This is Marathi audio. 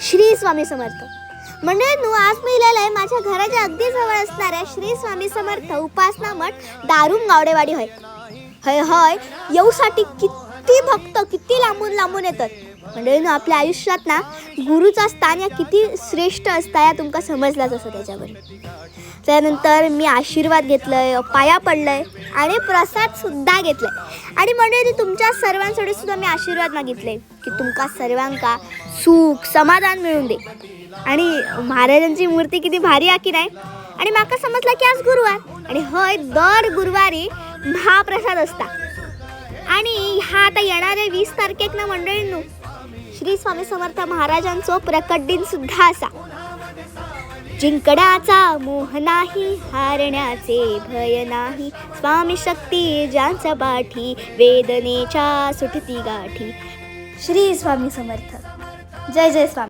श्री स्वामी समर्थ मंडळींनो, आज मी लिहिलं आहे माझ्या घराच्या अगदी जवळ असणाऱ्या श्री स्वामी समर्थ उपासना मठ दारुम गावडेवाडी होय. हय हय येऊसाठी किती भक्त किती लांबून लांबून येतात. मंडळींनो, आपल्या आयुष्यात ना गुरुचा स्थान या किती श्रेष्ठ असता या तुमका समजलाच असं त्याच्यावर. त्यानंतर मी आशीर्वाद घेतलंय, पाया पडलंय आणि प्रसाद सुद्धा घेतलाय. आणि मंडळी, तुमच्या सर्वांसाठी सुद्धा मी आशीर्वाद मागितले की तुमका सर्वांका सुख समाधान मिळून दे. आणि महाराजांची मूर्ती किती भारी आहे की नाही. आणि माका समजला की आज गुरुवार आणि हय दर गुरुवारी महाप्रसाद असता. आणि हा आता येणाऱ्या 20 तारखेक ना मंडळींनो श्री स्वामी समर्थ महाराजांचो प्रकट दिन सुद्धा असा. जिंकण्याचा मोह नाही, हारण्याचे भय नाही, स्वामी शक्ती ज्यांच्या पाठी, वेदनेच्या सुटती गाठी. श्री स्वामी समर्थ. जय जय स्वामी.